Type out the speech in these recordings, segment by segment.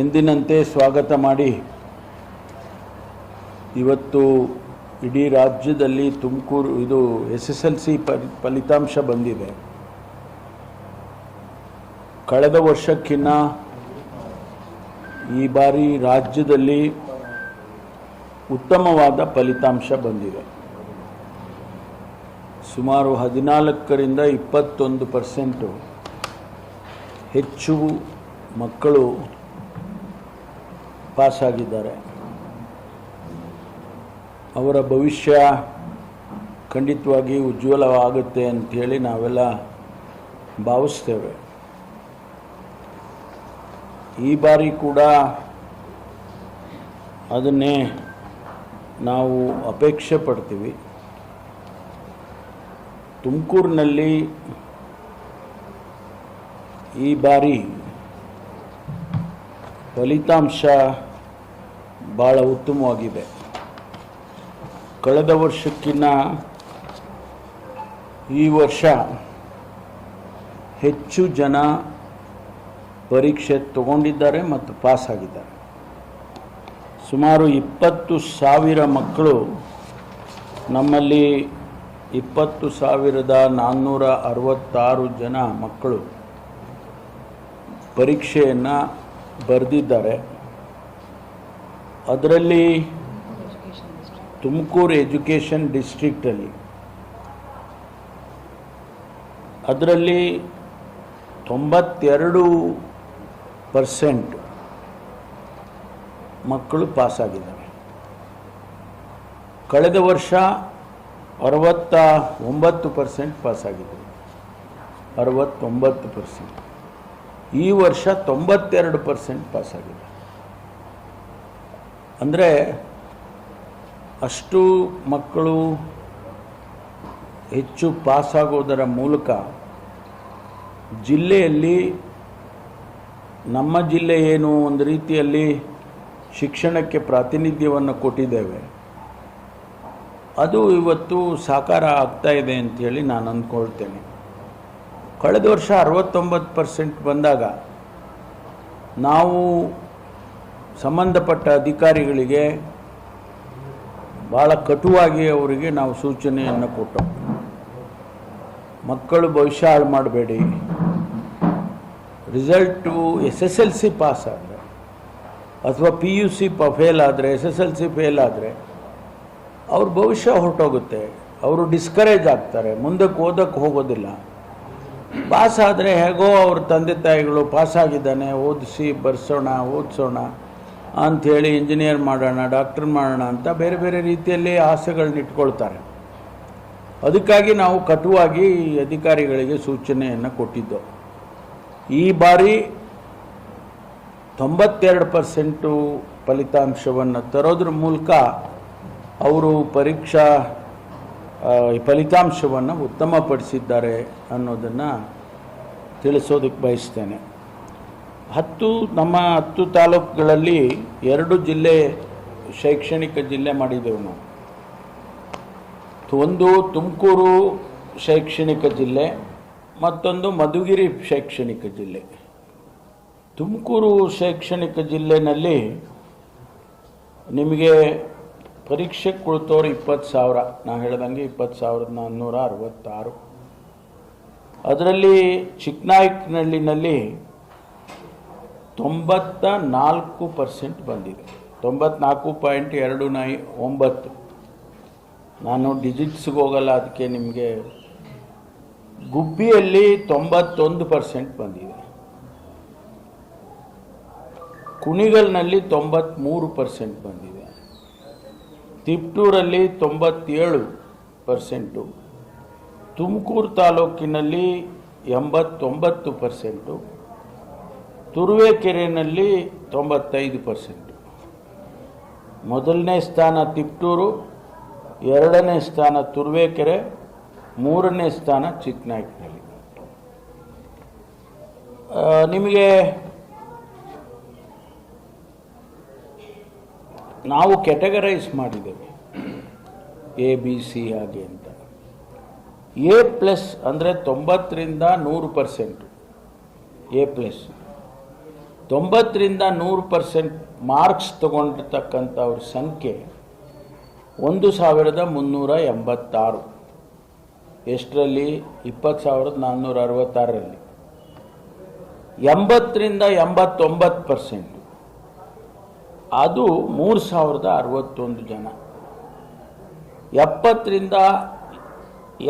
ಎಂದಿನಂತೆ ಸ್ವಾಗತ ಮಾಡಿ ಇವತ್ತು ಇಡೀ ರಾಜ್ಯದಲ್ಲಿ ತುಮಕೂರು ಇದು SSLC ಫಲಿತಾಂಶ ಬಂದಿದೆ. ಕಳೆದ ವರ್ಷಕ್ಕಿಂತ ಈ ಬಾರಿ ರಾಜ್ಯದಲ್ಲಿ ಉತ್ತಮವಾದ ಫಲಿತಾಂಶ ಬಂದಿದೆ. ಸುಮಾರು 14ರಿಂದ 21% ಹೆಚ್ಚು ಮಕ್ಕಳು ಪಾಸ್ ಆಗಿದ್ದಾರೆ. ಅವರ ಭವಿಷ್ಯ ಖಂಡಿತವಾಗಿ ಉಜ್ವಲವಾಗುತ್ತೆ ಅಂಥೇಳಿ ನಾವೆಲ್ಲ ಭಾವಿಸ್ತೇವೆ. ಈ ಬಾರಿ ಕೂಡ ಅದನ್ನೇ ನಾವು ಅಪೇಕ್ಷೆ ಪಡ್ತೀವಿ. ತುಮಕೂರಿನಲ್ಲಿ ಈ ಬಾರಿ ಫಲಿತಾಂಶ ಭಾಳ ಉತ್ತಮವಾಗಿದೆ. ಕಳೆದ ವರ್ಷಕ್ಕಿಂತ ಈ ವರ್ಷ ಹೆಚ್ಚು ಜನ ಪರೀಕ್ಷೆ ತಗೊಂಡಿದ್ದಾರೆ ಮತ್ತು ಪಾಸ್ ಆಗಿದ್ದಾರೆ. ಸುಮಾರು 20,000 ಮಕ್ಕಳು, ನಮ್ಮಲ್ಲಿ 20,466 ಜನ ಮಕ್ಕಳು ಪರೀಕ್ಷೆಯನ್ನು ಬರೆದಿದ್ದಾರೆ. ಅದರಲ್ಲಿ ತುಮಕೂರು ಎಜುಕೇಷನ್ ಡಿಸ್ಟ್ರಿಕ್ಟಲ್ಲಿ ಅದರಲ್ಲಿ 92% ಮಕ್ಕಳು ಪಾಸಾಗಿದ್ದಾರೆ. ಕಳೆದ ವರ್ಷ 69% ಪಾಸಾಗಿದ್ದಾರೆ, 69%. ಈ ವರ್ಷ 92% ಪಾಸಾಗಿದೆ. ಅಂದರೆ ಅಷ್ಟು ಮಕ್ಕಳು ಹೆಚ್ಚು ಪಾಸಾಗೋದರ ಮೂಲಕ ಜಿಲ್ಲೆಯಲ್ಲಿ, ನಮ್ಮ ಜಿಲ್ಲೆ ಏನು ಒಂದು ರೀತಿಯಲ್ಲಿ ಶಿಕ್ಷಣಕ್ಕೆ ಪ್ರಾತಿನಿಧ್ಯವನ್ನು ಕೊಟ್ಟಿದ್ದೇವೆ, ಅದು ಇವತ್ತು ಸಾಕಾರ ಆಗ್ತಾ ಇದೆ ಅಂಥೇಳಿ ನಾನು ಅಂದ್ಕೊಳ್ತೇನೆ. ಕಳೆದ ವರ್ಷ 69% ಬಂದಾಗ ನಾವು ಸಂಬಂಧಪಟ್ಟ ಅಧಿಕಾರಿಗಳಿಗೆ ಭಾಳ ಕಟುವಾಗಿ ಅವರಿಗೆ ನಾವು ಸೂಚನೆಯನ್ನು ಕೊಟ್ಟವು. ಮಕ್ಕಳು ಭವಿಷ್ಯ ಹಾಳು ಮಾಡಬೇಡಿ, ರಿಸಲ್ಟು SSLC ಪಾಸ್ ಆದರೆ ಅಥವಾ PUC ಫೇಲ್ ಆದರೆ, SSLC ಫೇಲ್ ಆದರೆ ಅವ್ರ ಭವಿಷ್ಯ ಹೊರಟೋಗುತ್ತೆ, ಅವರು ಡಿಸ್ಕರೇಜ್ ಆಗ್ತಾರೆ, ಮುಂದಕ್ಕೆ ಓದೋಕ್ಕೆ ಹೋಗೋದಿಲ್ಲ. ಪಾಸ್ ಆದರೆ ಹೇಗೋ ಅವ್ರ ತಂದೆ ತಾಯಿಗಳು ಪಾಸಾಗಿದ್ದಾನೆ, ಓದಿಸಿ ಓದಿಸೋಣ ಅಂಥೇಳಿ ಇಂಜಿನಿಯರ್ ಮಾಡೋಣ, ಡಾಕ್ಟರ್ ಮಾಡೋಣ ಅಂತ ಬೇರೆ ಬೇರೆ ರೀತಿಯಲ್ಲಿ ಆಸೆಗಳನ್ನ ಇಟ್ಕೊಳ್ತಾರೆ. ಅದಕ್ಕಾಗಿ ನಾವು ಕಟುವಾಗಿ ಅಧಿಕಾರಿಗಳಿಗೆ ಸೂಚನೆಯನ್ನು ಕೊಟ್ಟಿದ್ದು. ಈ ಬಾರಿ 92% ಫಲಿತಾಂಶವನ್ನು ತರೋದ್ರ ಮೂಲಕ ಅವರು ಫಲಿತಾಂಶವನ್ನು ಉತ್ತಮಪಡಿಸಿದ್ದಾರೆ ಅನ್ನೋದನ್ನು ತಿಳಿಸೋದಕ್ಕೆ ಬಯಸ್ತೇನೆ. ನಮ್ಮ 10 ತಾಲೂಕುಗಳಲ್ಲಿ 2 ಜಿಲ್ಲೆ ಶೈಕ್ಷಣಿಕ ಜಿಲ್ಲೆ ಮಾಡಿದ್ದೆವು ನಾವು. ಒಂದು ತುಮಕೂರು ಶೈಕ್ಷಣಿಕ ಜಿಲ್ಲೆ, ಮತ್ತೊಂದು ಮಧುಗಿರಿ ಶೈಕ್ಷಣಿಕ ಜಿಲ್ಲೆ. ತುಮಕೂರು ಶೈಕ್ಷಣಿಕ ಜಿಲ್ಲೆಯಲ್ಲಿ ನಿಮಗೆ ಪರೀಕ್ಷೆ ಕುಳಿತವ್ರು 20,000, ನಾನು ಹೇಳ್ದಂಗೆ 20,466. ಅದರಲ್ಲಿ ಚಿಕ್ಕನಾಯಕನಹಳ್ಳಿನಲ್ಲಿ 94% ಬಂದಿದೆ, 94.29. ನಾನು ಡಿಜಿಟ್ಸ್ಗೆ ಹೋಗಲ್ಲ, ಅದಕ್ಕೆ ನಿಮಗೆ. ಗುಬ್ಬಿಯಲ್ಲಿ 91% ಬಂದಿದೆ, ಕುಣಿಗಲ್ನಲ್ಲಿ 93% ಬಂದಿದೆ, ತಿಪ್ಟೂರಲ್ಲಿ 97%, ತುಮಕೂರು ತಾಲೂಕಿನಲ್ಲಿ 89%, ತುರುವೇಕೆರೆಯಲ್ಲಿ 95%. ಮೊದಲನೇ ಸ್ಥಾನ ತಿಪ್ಟೂರು, 2ನೇ ಸ್ಥಾನ ತುರುವೇಕೆರೆ, 3ನೇ ಸ್ಥಾನ ಚಿಕ್ಕನಾಯಕನಹಳ್ಳಿ. ನಿಮಗೆ ನಾವು ಕ್ಯಾಟಗರೈಸ್ ಮಾಡಿದ್ದೇವೆ ABC ಹಾಗೆ ಅಂತ. A+ ಅಂದರೆ 90ರಿಂದ 100% A+. 90ರಿಂದ 100% ಮಾರ್ಕ್ಸ್ ತಗೊಂಡಿರ್ತಕ್ಕಂಥವ್ರ ಸಂಖ್ಯೆ 1386. ಎಷ್ಟರಲ್ಲಿ? 20,466ರಲ್ಲಿ. 80ರಿಂದ 89%, ಅದು 3,061 ಜನ. 70ರಿಂದ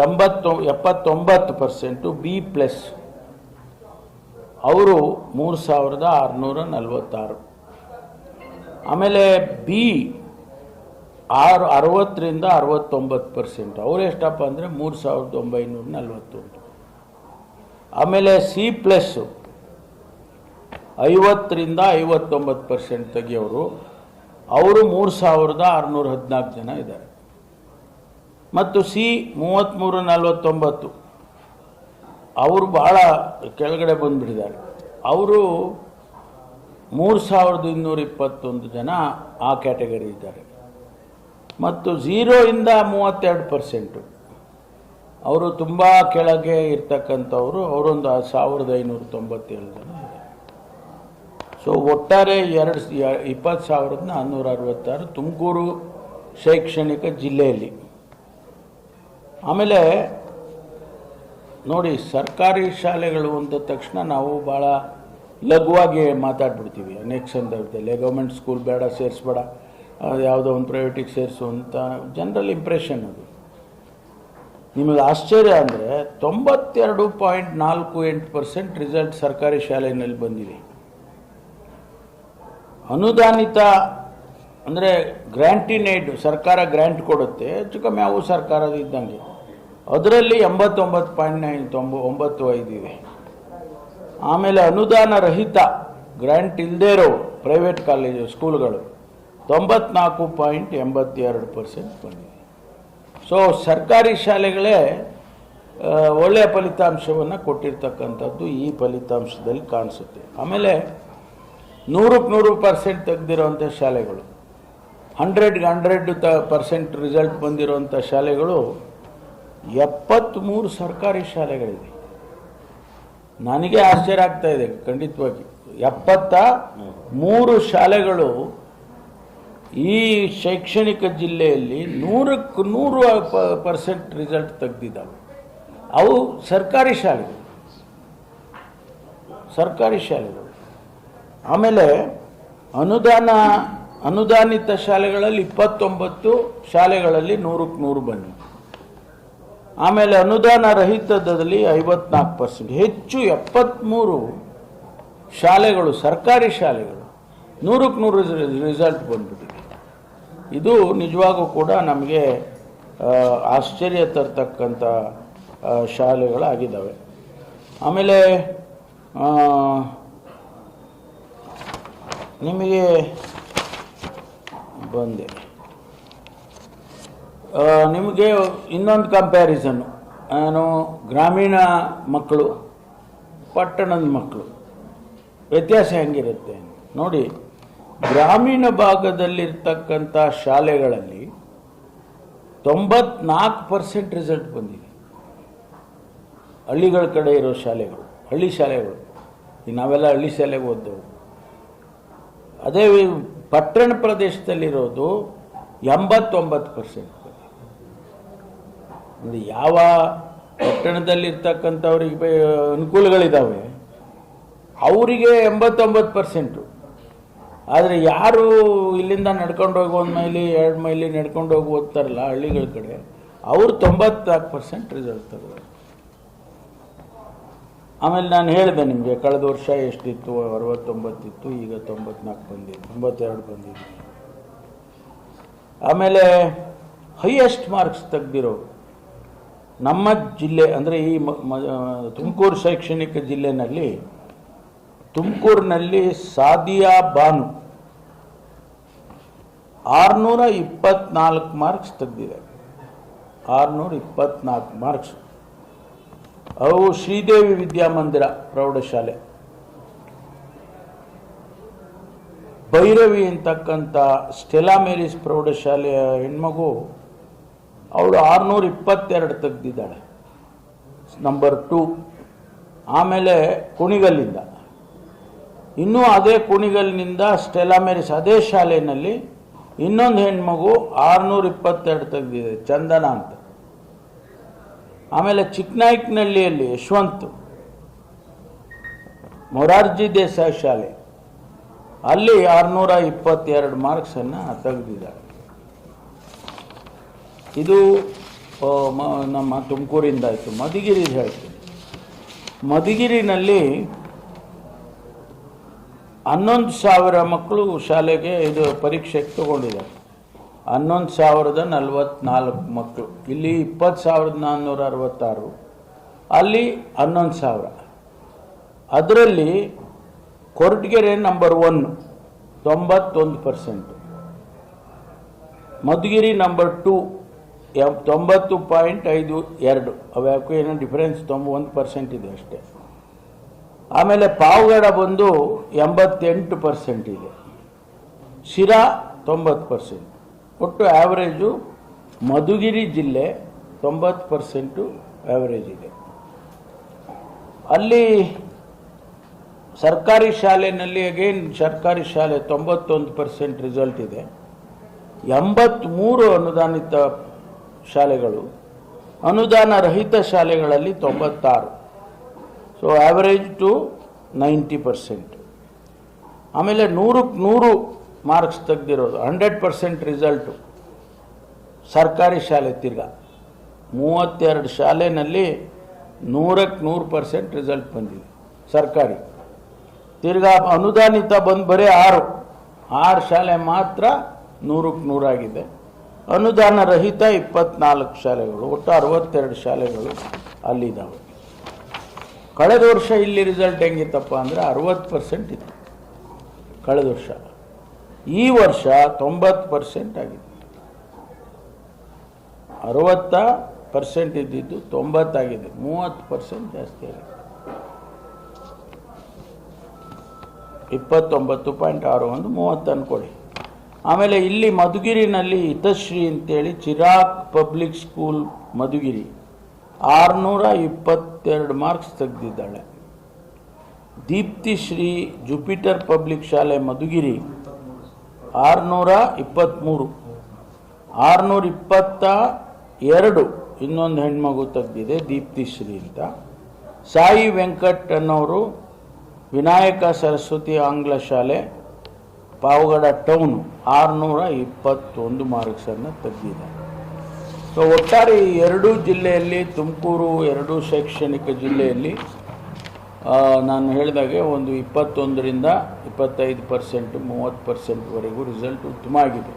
79% B+, ಅವರು 3,646. ಆಮೇಲೆ ಬಿ 60ರಿಂದ 69%, ಅವರು ಎಷ್ಟಪ್ಪ ಅಂದರೆ 3,941. ಆಮೇಲೆ C+, 50ರಿಂದ 59% ತೆಗಿಯೋರು, ಅವರು 3,614 ಜನ ಇದ್ದಾರೆ. ಮತ್ತು C 33-49, ಅವರು ಭಾಳ ಕೆಳಗಡೆ ಬಂದುಬಿಟ್ಟಿದ್ದಾರೆ. ಅವರು 3,221 ಜನ ಆ ಕ್ಯಾಟಗರಿ ಇದ್ದಾರೆ. ಮತ್ತು 0ರಿಂದ 32%, ಅವರು ತುಂಬ ಕೆಳಗೆ ಇರ್ತಕ್ಕಂಥವ್ರು, ಅವರೊಂದು 1,597 ಜನ ಇದ್ದಾರೆ. ಸೊ ಒಟ್ಟಾರೆ 20,466 ತುಮಕೂರು ಶೈಕ್ಷಣಿಕ ಜಿಲ್ಲೆಯಲ್ಲಿ. ಆಮೇಲೆ ನೋಡಿ, ಸರ್ಕಾರಿ ಶಾಲೆಗಳು ಅಂದ ತಕ್ಷಣ ನಾವು ಭಾಳ ಲಘುವಾಗಿ ಮಾತಾಡ್ಬಿಡ್ತೀವಿ ಅನೇಕ ಸಂದರ್ಭದಲ್ಲಿ. ಗೌರ್ಮೆಂಟ್ ಸ್ಕೂಲ್ ಬೇಡ, ಸೇರಿಸ್ಬೇಡ, ಯಾವುದೋ ಒಂದು ಪ್ರೈವೇಟಿಗೆ ಸೇರಿಸು ಅಂತ ಜನರಲ್ ಇಂಪ್ರೆಷನ್. ಅದು ನಿಮಗೆ ಆಶ್ಚರ್ಯ ಅಂದರೆ 92.48% ರಿಸಲ್ಟ್ ಸರ್ಕಾರಿ ಶಾಲೆಯಲ್ಲಿ ಬಂದಿದೆ. ಅನುದಾನಿತ ಅಂದರೆ ಗ್ರ್ಯಾಂಟಿನ್ ಏಡ್, ಸರ್ಕಾರ ಗ್ರ್ಯಾಂಟ್ ಕೊಡುತ್ತೆ, ಹೆಚ್ಚು ಕಮ್ಮಿ ಅವು ಸರ್ಕಾರದ ಇದ್ದಂಗೆ, ಅದರಲ್ಲಿ 89.95 ಇದೆ. ಆಮೇಲೆ ಅನುದಾನ ರಹಿತ, ಗ್ರ್ಯಾಂಟ್ ಇಲ್ಲದೇ ಇರೋ ಪ್ರೈವೇಟ್ ಕಾಲೇಜು ಸ್ಕೂಲ್ಗಳು 94.82% ಬಂದಿದೆ. ಸೊ ಸರ್ಕಾರಿ ಶಾಲೆಗಳೇ ಒಳ್ಳೆಯ ಫಲಿತಾಂಶವನ್ನು ಕೊಟ್ಟಿರ್ತಕ್ಕಂಥದ್ದು ಈ ಫಲಿತಾಂಶದಲ್ಲಿ ಕಾಣಿಸುತ್ತೆ. ಆಮೇಲೆ 100% ತೆಗೆದಿರೋಂಥ ಶಾಲೆಗಳು, 100% ರಿಸಲ್ಟ್ ಬಂದಿರೋಂಥ ಶಾಲೆಗಳು 73 ಸರ್ಕಾರಿ ಶಾಲೆಗಳಿದೆ. ನನಗೆ ಆಶ್ಚರ್ಯ ಆಗ್ತಾ ಇದೆ ಖಂಡಿತವಾಗಿ. 73 ಶಾಲೆಗಳು ಈ ಶೈಕ್ಷಣಿಕ ಜಿಲ್ಲೆಯಲ್ಲಿ 100% ರಿಸಲ್ಟ್ ತೆಗೆದಿದ್ದಾವೆ. ಅವು ಸರ್ಕಾರಿ ಶಾಲೆಗಳು. ಆಮೇಲೆ ಅನುದಾನಿತ ಶಾಲೆಗಳಲ್ಲಿ 29 ಶಾಲೆಗಳಲ್ಲಿ 100% ಬಂದಿದೆ. ಆಮೇಲೆ ಅನುದಾನ ರಹಿತದಲ್ಲಿ 54%, ಹೆಚ್ಚು 73 ಶಾಲೆಗಳು, ಸರ್ಕಾರಿ ಶಾಲೆಗಳು 100% ರಿಸಲ್ಟ್ ಬಂದ್ಬಿಟ್ಟಿದೆ. ಇದು ನಿಜವಾಗೂ ಕೂಡ ನಮಗೆ ಆಶ್ಚರ್ಯ ತರ್ತಕ್ಕಂಥ ಶಾಲೆಗಳಾಗಿದ್ದಾವೆ. ಆಮೇಲೆ ನಿಮಗೆ ನಿಮಗೆ ಇನ್ನೊಂದು ಕಂಪ್ಯಾರಿಸನ್ನು, ಗ್ರಾಮೀಣ ಮಕ್ಕಳು, ಪಟ್ಟಣದ ಮಕ್ಕಳು ವ್ಯತ್ಯಾಸ ಹೆಂಗಿರುತ್ತೆ ನೋಡಿ. ಗ್ರಾಮೀಣ ಭಾಗದಲ್ಲಿರ್ತಕ್ಕಂಥ ಶಾಲೆಗಳಲ್ಲಿ 94% ರಿಸಲ್ಟ್ ಬಂದಿದೆ. ಹಳ್ಳಿಗಳ ಕಡೆ ಇರೋ ಶಾಲೆಗಳು, ಹಳ್ಳಿ ಶಾಲೆಗಳು, ಈಗ ನಾವೆಲ್ಲ ಹಳ್ಳಿ ಶಾಲೆಗೆ ಓದ್ದವು. ಅದೇ ಪಟ್ಟಣ ಪ್ರದೇಶದಲ್ಲಿರೋದು 89%. ಅಂದರೆ ಯಾವ ಪಟ್ಟಣದಲ್ಲಿರ್ತಕ್ಕಂಥವ್ರಿಗೆ ಅನುಕೂಲಗಳಿದ್ದಾವೆ ಅವರಿಗೆ 89%. ಆದರೆ ಯಾರು ಇಲ್ಲಿಂದ ನಡ್ಕೊಂಡು ಹೋಗಿ 1 ಮೈಲಿ 2 ಮೈಲಿ ನಡ್ಕೊಂಡು ಹೋಗಿ ಓದ್ತಾರಲ್ಲ ಹಳ್ಳಿಗಳ ಕಡೆ, ಅವರು 94% ರಿಸಲ್ಟ್ ತಗೋತಾರೆ. ಆಮೇಲೆ ನಾನು ಹೇಳಿದೆ ನಿಮಗೆ, ಕಳೆದ ವರ್ಷ ಎಷ್ಟಿತ್ತು? 69 ಇತ್ತು, ಈಗ 94 ಬಂದಿದೆ, 92 ಬಂದಿದೆ. ಆಮೇಲೆ ಹೈಯೆಸ್ಟ್ ಮಾರ್ಕ್ಸ್ ತೆಗೆದಿರೋರು ನಮ್ಮ ಜಿಲ್ಲೆ ಅಂದರೆ ಈ ತುಮಕೂರು ಶೈಕ್ಷಣಿಕ ಜಿಲ್ಲೆನಲ್ಲಿ, ತುಮಕೂರಿನಲ್ಲಿ ಸಾದಿಯಾ ಬಾನು 624 ಮಾರ್ಕ್ಸ್ ತೆಗೆದಿದೆ. 624 ಮಾರ್ಕ್ಸ್. ಅವು ಶ್ರೀದೇವಿ ವಿದ್ಯಾಮಂದಿರ ಪ್ರೌಢಶಾಲೆ, ಭೈರವಿ ಅಂತಕ್ಕಂಥ ಸ್ಟೆಲಾ ಮೇರಿಸ್ ಪ್ರೌಢಶಾಲೆಯ ಹೆಣ್ಮಗು, ಅವಳು 622 ತೆಗೆದಿದ್ದಾಳೆ, ನಂಬರ್ 2. ಆಮೇಲೆ ಕುಣಿಗಲ್ಲಿಂದ ಇನ್ನೂ ಅದೇ ಕುಣಿಗಲ್ನಿಂದ ಸ್ಟೆಲಾ ಮೇರಿಸ್ ಅದೇ ಶಾಲೆಯಲ್ಲಿ ಇನ್ನೊಂದು ಹೆಣ್ಮಗು 622 ತೆಗೆದಿದೆ, ಚಂದನ ಅಂತ. ಆಮೇಲೆ ಚಿಕ್ಕನಾಯಕನಹಳ್ಳಿಯಲ್ಲಿ ಯಶವಂತ್ ಮೊರಾರ್ಜಿ ದೇಸಾಯಿ ಶಾಲೆ, ಅಲ್ಲಿ 622 ಮಾರ್ಕ್ಸನ್ನು ತೆಗೆದಿದ್ದಾರೆ. ಇದು ನಮ್ಮ ತುಮಕೂರಿಂದ ಆಯಿತು. ಮಧುಗಿರಿ ಹೇಳ್ತೀನಿ. ಮಧುಗಿರಿನಲ್ಲಿ 11,000 ಮಕ್ಕಳು ಶಾಲೆಗೆ ಇದು ಪರೀಕ್ಷೆಗೆ ತಗೊಂಡಿದ್ದಾರೆ. 11,044 ಮಕ್ಕಳು. ಇಲ್ಲಿ 20,466, ಅಲ್ಲಿ 11,000. ಅದರಲ್ಲಿ ಕೊರಟಗೆರೆ ನಂಬರ್ 1 91%, ಮಧುಗಿರಿ ನಂಬರ್ 2 90.52. ಅವ್ಯಾಕೂ ಏನೋ ಡಿಫರೆನ್ಸ್ 91% ಇದೆ ಅಷ್ಟೇ. ಆಮೇಲೆ ಪಾವಗಡ ಬಂದು 88% ಇದೆ, ಶಿರಾ 90%. ಒಟ್ಟು ಆ್ಯಾವ್ರೇಜು ಮಧುಗಿರಿ ಜಿಲ್ಲೆ 90% ಆ್ಯಾವ್ರೇಜ್ ಇದೆ. ಅಲ್ಲಿ ಸರ್ಕಾರಿ ಶಾಲೆಯಲ್ಲಿ ಅಗೇನ್ ಸರ್ಕಾರಿ ಶಾಲೆ 91% ರಿಸಲ್ಟ್ ಇದೆ. 83 ಅನುದಾನಿತ ಶಾಲೆಗಳು, ಅನುದಾನ ರಹಿತ ಶಾಲೆಗಳಲ್ಲಿ 96. So average to 90%. ಆಮೇಲೆ 100ಕ್ಕೆ 100 ಮಾರ್ಕ್ಸ್ ತೆಗೆದಿರೋದು 100% ರಿಸಲ್ಟು ಸರ್ಕಾರಿ ಶಾಲೆ. ತಿರ್ಗಾ 32 ಶಾಲೆಯಲ್ಲಿ 100ಕ್ಕೆ 100% ರಿಸಲ್ಟ್ ಬಂದಿದೆ ಸರ್ಕಾರಿ. ತಿರ್ಗಾ ಅನುದಾನಿತ ಬಂದು ಬರೀ 6 ಶಾಲೆ ಮಾತ್ರ 100ಕ್ಕೆ 100 ಆಗಿದೆ. ಅನುದಾನ ರಹಿತ 24 ಶಾಲೆಗಳು, ಒಟ್ಟು 62 ಶಾಲೆಗಳು ಅಲ್ಲಿದ್ದಾವೆ. ಕಳೆದ ವರ್ಷ ಇಲ್ಲಿ ರಿಸಲ್ಟ್ ಹೆಂಗಿತ್ತಪ್ಪ ಅಂದರೆ 60% ಇತ್ತು ಕಳೆದ ವರ್ಷ. ಈ ವರ್ಷ 90% ಆಗಿದೆ. 60% ಇದ್ದಿದ್ದು 90 ಆಗಿದೆ, 30% ಜಾಸ್ತಿ ಆಗಿದೆ. 29.61 30 ಅನ್ಕೊಳ್ಳಿ. ಆಮೇಲೆ ಇಲ್ಲಿ ಮಧುಗಿರಿನಲ್ಲಿ ಹಿತಶ್ರೀ ಅಂತೇಳಿ Chirag public school Madhugiri 622 marks ತೆಗೆದಿದ್ದಾಳೆ. ದೀಪ್ತಿ ಶ್ರೀ ಜುಪಿಟರ್ ಪಬ್ಲಿಕ್ ಶಾಲೆ ಮಧುಗಿರಿ 623, 622 ಇನ್ನೊಂದು ಹೆಣ್ಮಗು ತೆಗೆದಿದೆ ದೀಪ್ತಿ ಶ್ರೀ ಅಂತ. ಸಾಯಿ ವೆಂಕಟ್ ಅನ್ನೋರು ವಿನಾಯಕ ಸರಸ್ವತಿ ಆಂಗ್ಲ ಶಾಲೆ ಪಾವಗಡ ಟೌನ್ 621 ಮಾರ್ಕ್ಸನ್ನು ತೆಗೆದಿದ್ದಾರೆ. ಸೊ ಒಟ್ಟಾರೆ ಈ ಎರಡೂ ಜಿಲ್ಲೆಯಲ್ಲಿ, ತುಮಕೂರು ಎರಡೂ ಶೈಕ್ಷಣಿಕ ಜಿಲ್ಲೆಯಲ್ಲಿ ನಾನು ಹೇಳಿದಾಗೆ ಒಂದು 21ರಿಂದ 25%, 30%ವರೆಗೂ ರಿಸಲ್ಟ್ ಉತ್ತಮ ಆಗಿದೆ.